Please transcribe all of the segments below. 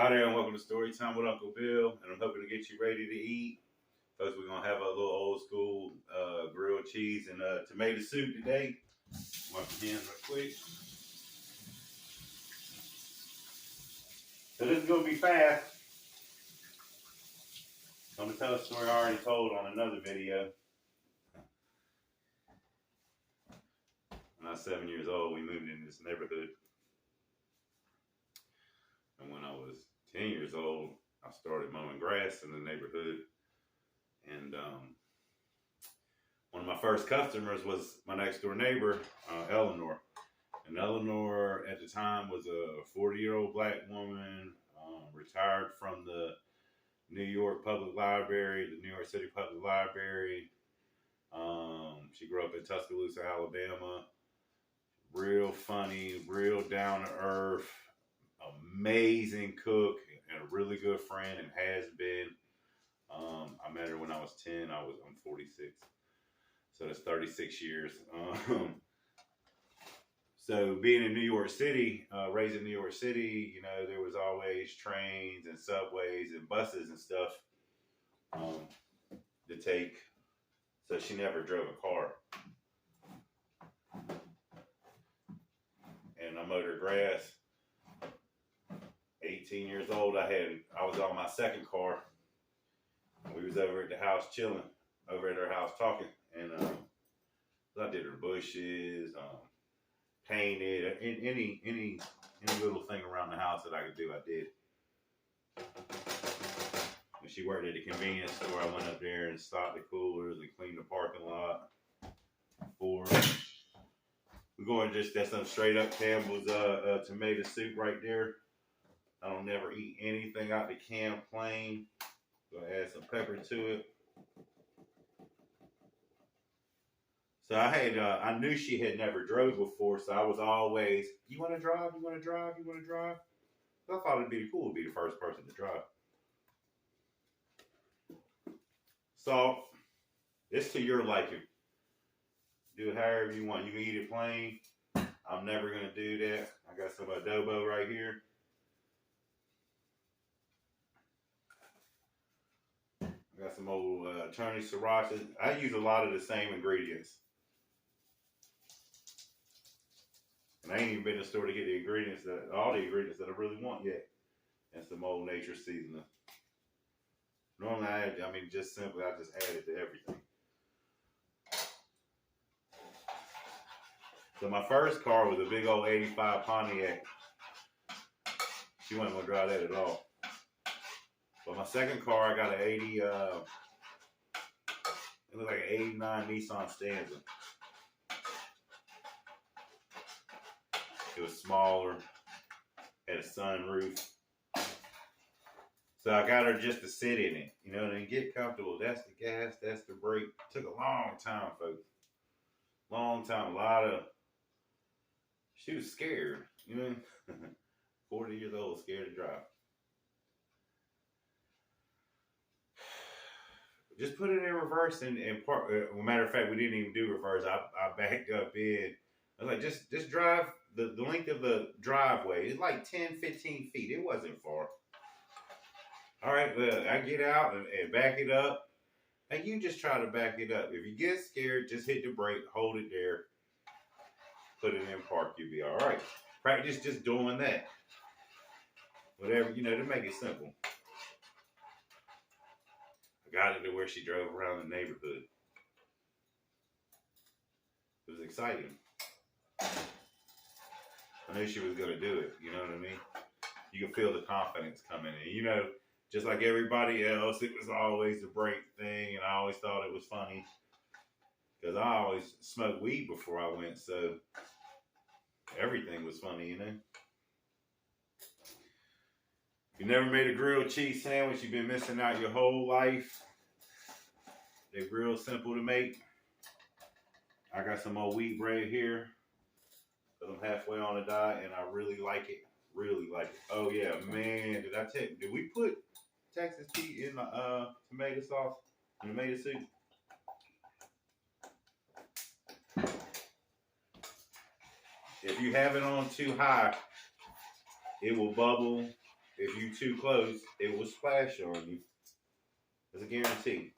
Hi there, and welcome to Story Time with Uncle Bill. And I'm hoping to get you ready to eat. Folks, we're going to have a little old school grilled cheese and tomato soup today. Wipe your hands real quick. So this is going to be fast. I'm going to tell a story I already told on another video. When I was 7 years old, we moved into this neighborhood. And when I was 10 years old, I started mowing grass in the neighborhood. And one of my first customers was my next door neighbor, Eleanor. And Eleanor at the time was a 40-year-old black woman, retired from the New York Public Library, the New York City Public Library. She grew up in Tuscaloosa, Alabama. Real funny, real down to earth, amazing cook, and a really good friend, and has been. I met her when I was 10. I'm 46, so that's 36 years. So being in New York City, raised in New York City, you know, there was always trains and subways and buses and stuff to take. So she never drove a car. And I mowed her grass. 18 years old, I was on my second car. We was over at the house chilling, over at her house talking, and I did her bushes, painted, any little thing around the house that I could do, I did. When she worked at a convenience store, I went up there and stocked the coolers and cleaned the parking lot for her. We're going that's some straight up Campbell's tomato soup right there. I don't never eat anything out the can plain. Gonna add some pepper to it. So I knew she had never drove before, so I was always, you want to drive? You want to drive? You want to drive? So I thought it'd be cool to be the first person to drive. Salt, it's to your liking. Do it however you want. You can eat it plain. I'm never gonna do that. I got some adobo right here. I got some old Tony Sriracha. I use a lot of the same ingredients. And I ain't even been to the store to get all the ingredients that I really want yet. And some old nature seasoning. Normally, I just simply, I just add it to everything. So my first car was a big old 85 Pontiac. She wasn't gonna drive that at all. But my second car, I got an 80, it was like an 89 Nissan Stanza. It was smaller, had a sunroof. So I got her just to sit in it, you know, and get comfortable. That's the gas, that's the brake. Took a long time, folks. Long time, she was scared, you know. 40 years old, scared to drive. Just put it in reverse and park. Matter of fact, we didn't even do reverse. I backed up in. I was like, just drive the length of the driveway. It's like 10, 15 feet. It wasn't far. All right, well, I get out and back it up. And you just try to back it up. If you get scared, just hit the brake, hold it there, put it in park, you'll be all right. Practice just doing that. Whatever, you know, to make it simple. I got it to where she drove around the neighborhood. It was exciting. I knew she was going to do it, you know what I mean? You can feel the confidence coming in. You know, just like everybody else, it was always the brake thing, and I always thought it was funny. Because I always smoked weed before I went, so everything was funny, you know? If you never made a grilled cheese sandwich, you've been missing out your whole life. They're real simple to make. I got some more wheat bread here, because I'm halfway on a diet, and I really like it. Really like it. Oh, yeah, man, did I tell you, did we put Texas tea in the tomato sauce, in the tomato soup? If you have it on too high, it will bubble. if you too close, it will splash on you. It's a guarantee.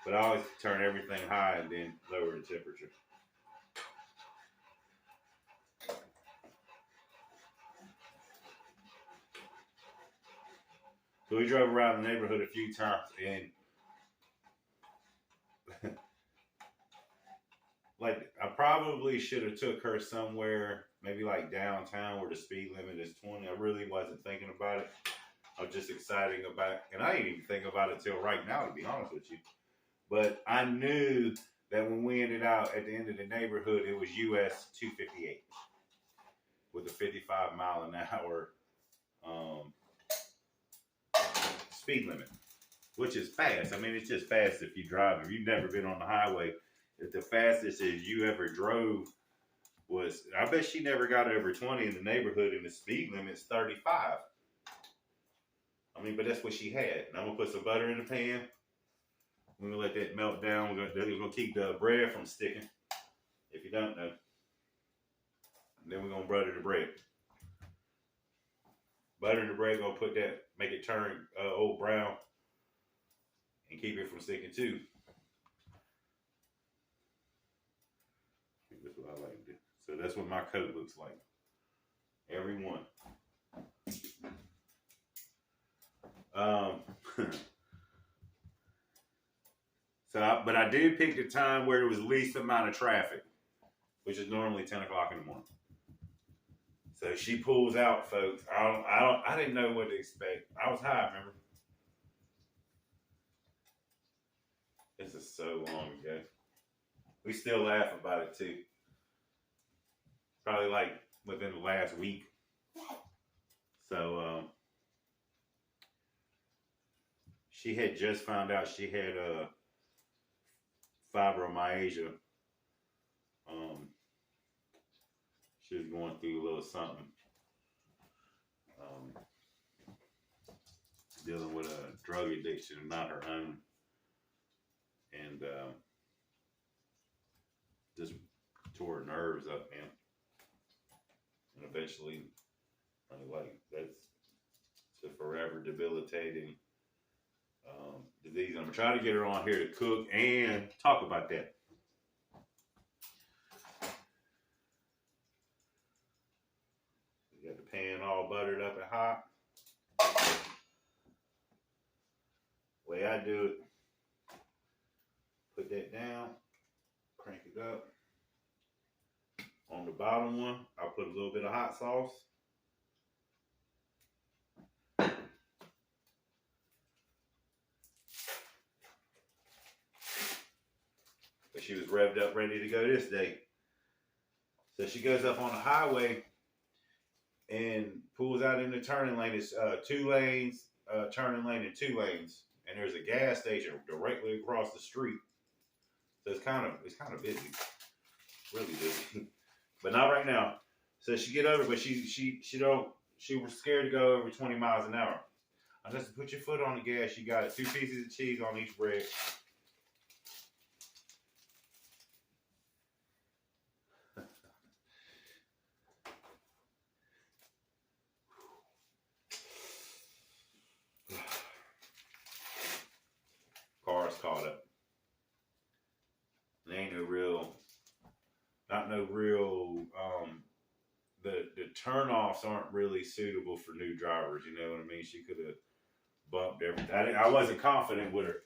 But I always turn everything high and then lower the temperature. So we drove around the neighborhood a few times, and like I probably should have took her somewhere, maybe like downtown where the speed limit is 20. I really wasn't thinking about it. I was just excited about it. And I didn't even think about it till right now, to be honest with you. But I knew that when we ended out at the end of the neighborhood, it was US 258 with a 55 mile an hour speed limit, which is fast. I mean, it's just fast if you drive. If you've never been on the highway, if the fastest as you ever drove was, I bet she never got over 20 in the neighborhood, and the speed limit's 35. I mean, but that's what she had. And I'm gonna put some butter in the pan. We're gonna let that melt down. We're gonna keep the bread from sticking, if you don't know. And then we're gonna butter the bread. Butter the bread, gonna put that, make it turn old brown and keep it from sticking too. That's what I like to do. So that's what my coat looks like. Every one. But I did pick the time where there was least amount of traffic, which is normally 10 o'clock in the morning. So she pulls out, folks. I didn't know what to expect. I was high, remember? This is so long ago. We still laugh about it too. Probably like within the last week. So she had just found out she had fibromyalgia. She was going through a little something. Dealing with a drug addiction, not her own. And just tore her nerves up, man. And eventually, like, it's a forever debilitating disease. I'm trying to get her on here to cook and talk about that. You got the pan all buttered up and hot. Way I do it, put that down, crank it up. On the bottom one, I'll put a little bit of hot sauce. But she was revved up, ready to go this day. So she goes up on the highway and pulls out in the turning lane. It's 2 lanes, turning lane and 2 lanes. And there's a gas station directly across the street. So it's kind of busy. Really busy. But not right now. So she get over, but she was scared to go over 20 miles an hour. I just put your foot on the gas, you got it. 2 pieces of cheese on each bread. Car's caught up. There ain't not no real, the turnoffs aren't really suitable for new drivers, you know what I mean? She could have bumped everything. I wasn't confident with her.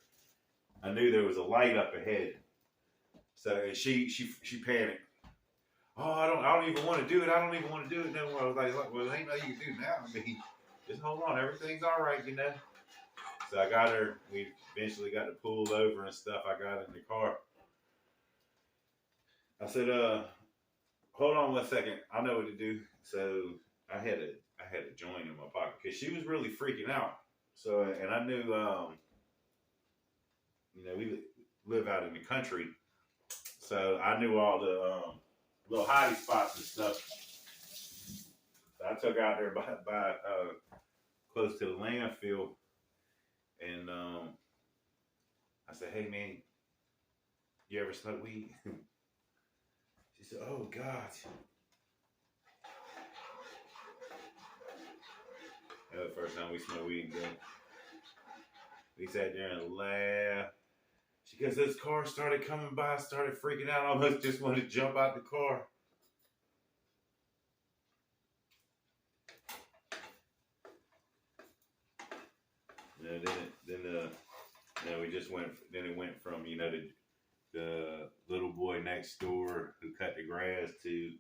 I knew there was a light up ahead. So she panicked. Oh, I don't even want to do it. I don't even want to do it no more. I was like, well, ain't nothing you can do now. I mean, just hold on. Everything's all right, you know? So I got her. We eventually got to pull over and stuff. I got in the car. I said, hold on 1 second. I know what to do. So I had a joint in my pocket because she was really freaking out. So, and I knew, we live out in the country. So I knew all the little hidey spots and stuff. So I took out there by close to the landfill. And I said, hey, man, you ever smoke weed? She said, oh, God. The first time we smoked weed together. We sat there and laughed. Because this car started coming by, started freaking out. I almost just wanted to jump out the car. Yeah, then we just went. Then it went from the little boy next door who cut the grass to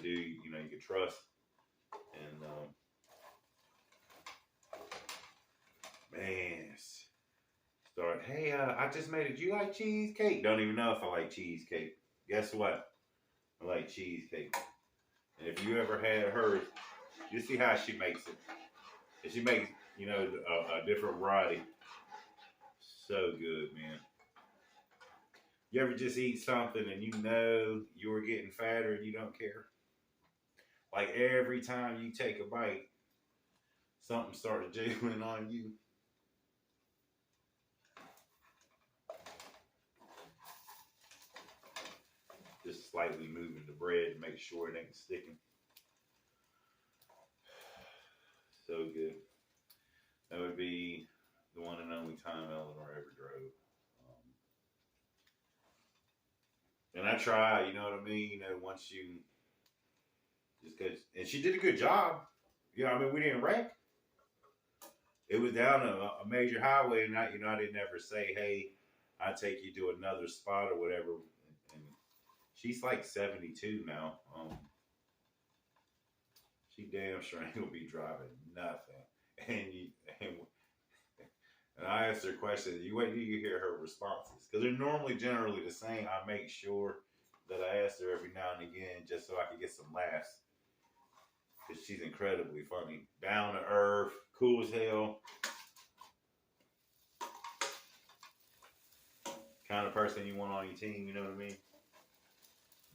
dude you could trust. And man, start. Hey, I just made it. Do you like cheesecake? Don't even know if I like cheesecake. Guess what? I like cheesecake. And if you ever had hers, you see how she makes it. And she makes a different variety. So good, man. You ever just eat something and you were getting fatter and you don't care? Like every time you take a bite, something starts jiggling on you. Just slightly moving the bread to make sure it ain't sticking. So good. That would be the one and only time Eleanor ever drove. And I tried, you know what I mean? Once you just cause, and she did a good job. Yeah, I mean, we didn't wreck. It was down a major highway, and I didn't ever say, hey, I'll take you to another spot or whatever. And she's like 72 now. She damn sure ain't gonna be driving nothing. And I asked her questions. You wait till you hear her responses, because they're normally generally the same. I make sure that I ask her every now and again just so I can get some laughs, because she's incredibly funny, down to earth, cool as hell. Kind of person you want on your team, you know what I mean?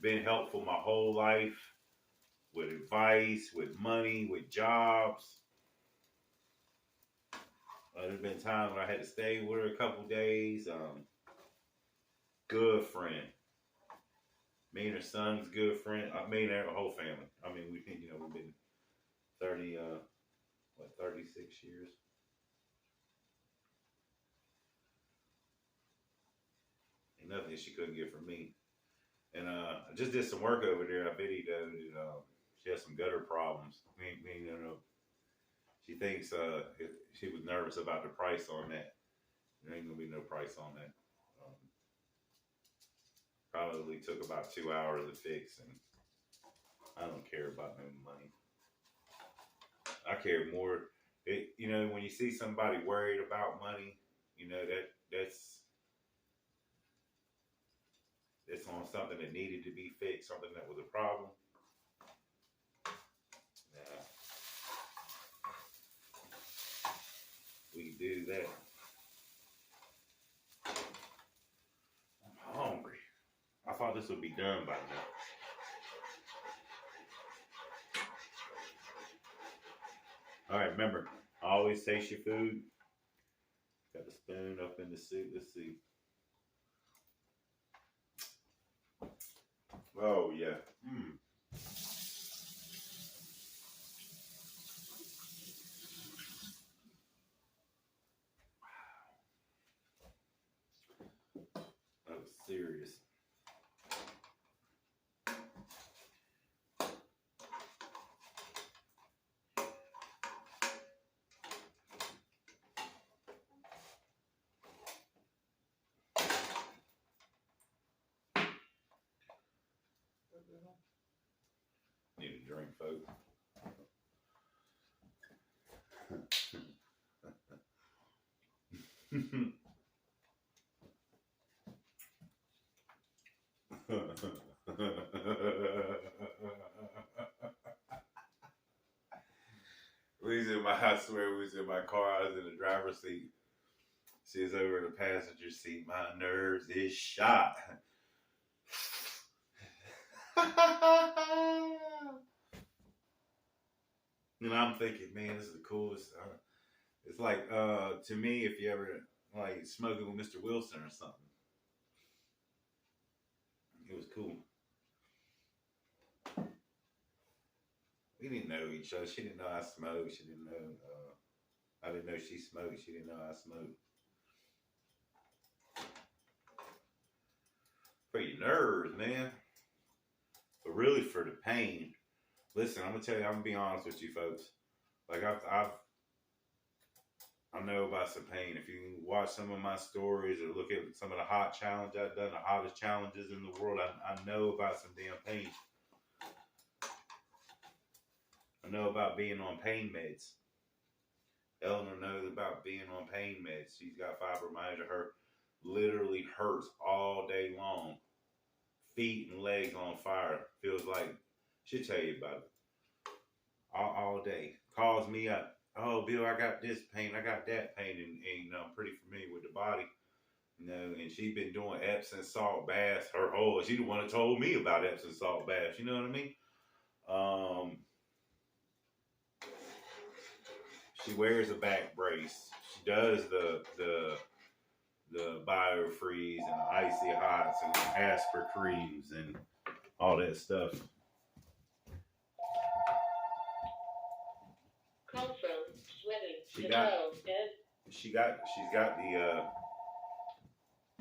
Been helpful my whole life with advice, with money, with jobs. There's been times when I had to stay with her a couple days. Good friend. Me and her son's good friend. Me and her whole family. I mean, we've been 36 years. Ain't nothing she couldn't get from me. And I just did some work over there. I videoed it. She has some gutter problems. She thinks she was nervous about the price on that. There ain't gonna be no price on that. Probably took about 2 hours to fix, and I don't care about no money. I care more. When you see somebody worried about money, that's on something that needed to be fixed, something that was a problem. We do that. I'm hungry. I thought this would be done by now. All right, remember, always taste your food. Got the spoon up in the soup. Let's see. Oh, yeah. That was serious. Need a drink, folks. I swear we was in my car. I was in the driver's seat. She was over in the passenger seat. My nerves is shot. And I'm thinking, man, this is the coolest. It's like, to me, if you ever like smoking with Mr. Wilson or something, it was cool. We didn't know each each other. She didn't know I smoked. She didn't know. I didn't know she smoked. She didn't know I smoked. For your nerves, man. But really for the pain. Listen, I'm gonna tell you. I'm gonna be honest with you, folks. Like I know about some pain. If you watch some of my stories or look at some of the hot challenges I've done, the hottest challenges in the world, I know about some damn pain. I know about being on pain meds. Eleanor knows about being on pain meds. She's got fibromyalgia. Her literally hurts all day long. Feet and legs on fire. Feels like, she'll tell you about it. All day. Calls me up. Oh, Bill, I got this pain. I got that pain. And you know, I'm pretty familiar with the body. You know, and she's been doing Epsom salt baths her whole. She the one that told me about Epsom salt baths. You know what I mean? She wears a back brace. She does the biofreeze and the icy hots and the Asper creams and all that stuff. Call from sweating. She's got the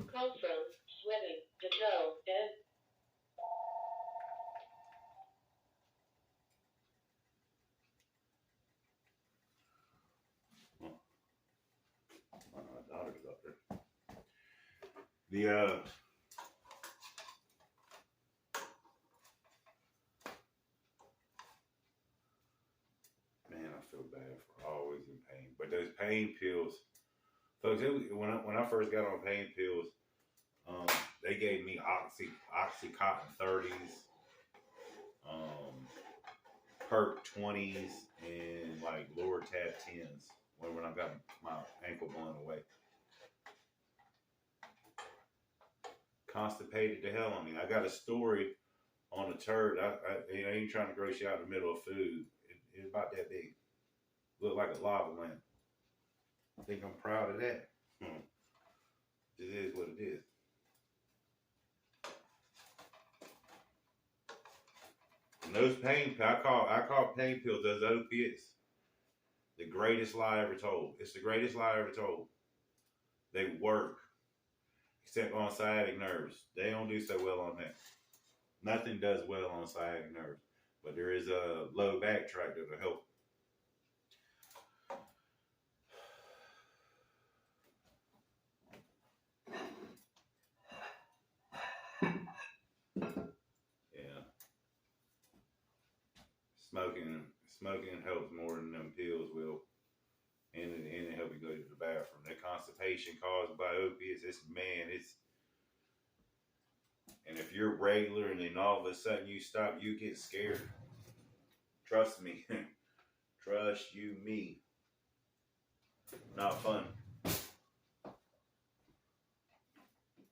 Call from sweating. Detel. Ed. my daughter's up there. Man, I feel bad for always in pain. But those pain pills, folks, when I first got on pain pills, they gave me Oxycontin 30s, Perk 20s, and like Lortab 10s when I got my ankle blown away. Constipated the hell on me. I got a story on a turd. I ain't trying to gross you out in the middle of food. It's about that big. Looked like a lava lamp. I think I'm proud of that. It is what it is. And those pain, I call pain pills, those opiates, the greatest lie ever told. It's the greatest lie ever told. They work, except on sciatic nerves. They don't do so well on that. Nothing does well on sciatic nerves, but there is a low back tract that'll help. Smoking helps more than them pills will, and it helps you go to the bathroom. That constipation caused by opiates, and if you're regular and then all of a sudden you stop, you get scared. Trust me, trust you me. Not fun.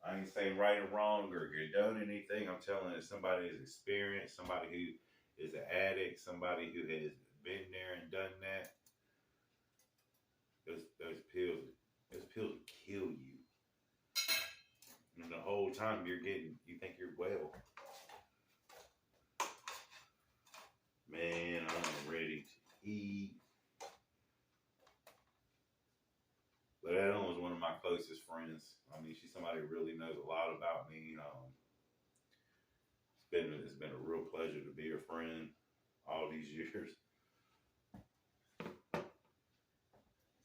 I ain't saying right or wrong or done anything. I'm telling you, somebody is experienced, somebody who is an addict, somebody who has been there and done that. Those pills will kill you. And the whole time you think you're well. Man, I'm ready to eat. But Eleanor was one of my closest friends. I mean, she's somebody who really knows a lot about me. It's been a real pleasure to be her friend all these years.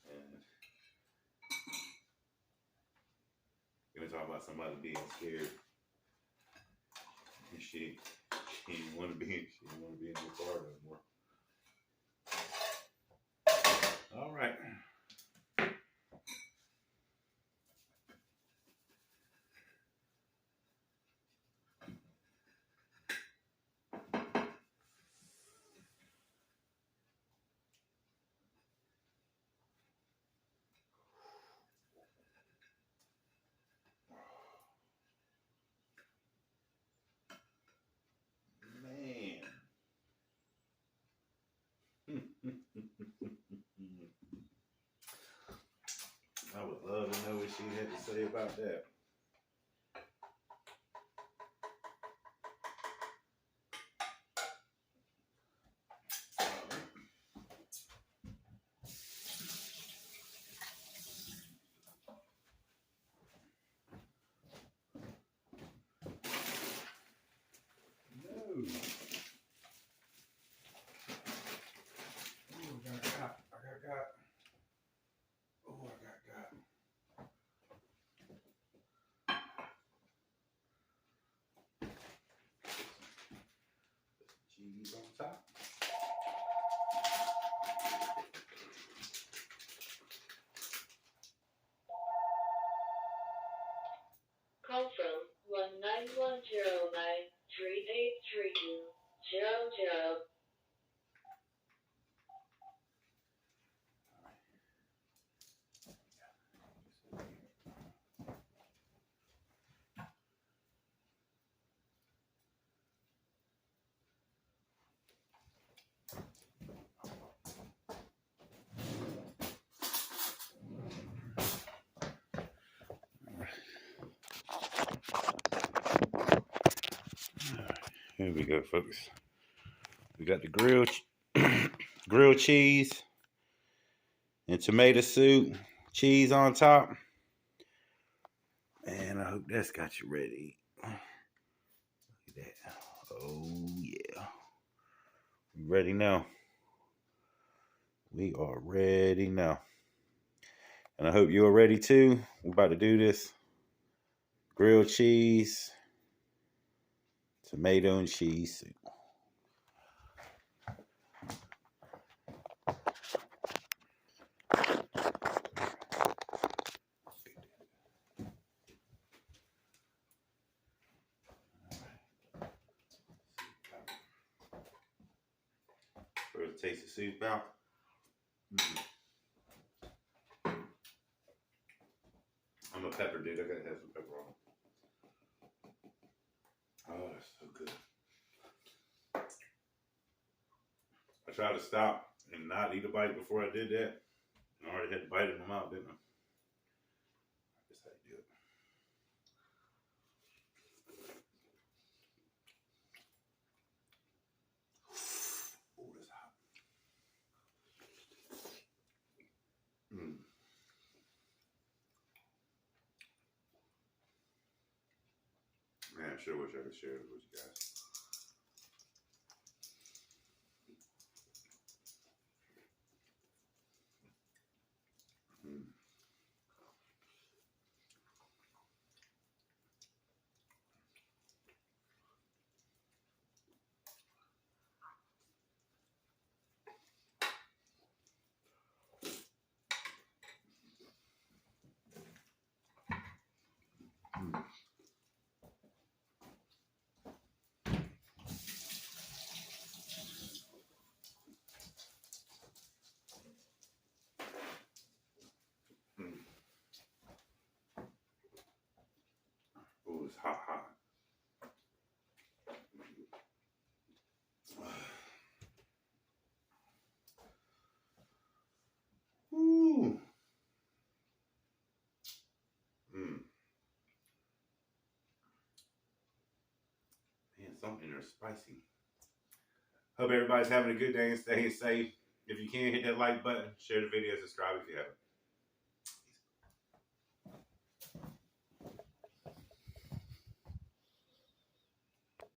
And you're gonna talk about somebody being scared. She didn't want to be in the car no more. All right. I would love to know what she had to say about that. 109383200. Here we go, folks. We got the grilled cheese and tomato soup, cheese on top. And I hope that's got you ready. Look at that. Oh, yeah. We ready now. We are ready now. And I hope you are ready too. We're about to do this. Grilled cheese, tomato and cheese soup. First, taste the soup out. I'm a pepper dude. I gotta have some pepper on. Oh, that's so good. I tried to stop and not eat a bite before I did that. I already had the bite in my mouth, didn't I? That's how you do it. Oh, that's hot. Man, I sure wish I could share it with you guys. Oh, it's hot, hot. Ooh. Man, something there spicy. Hope everybody's having a good day and staying safe. If you can, hit that like button, share the video, subscribe if you haven't.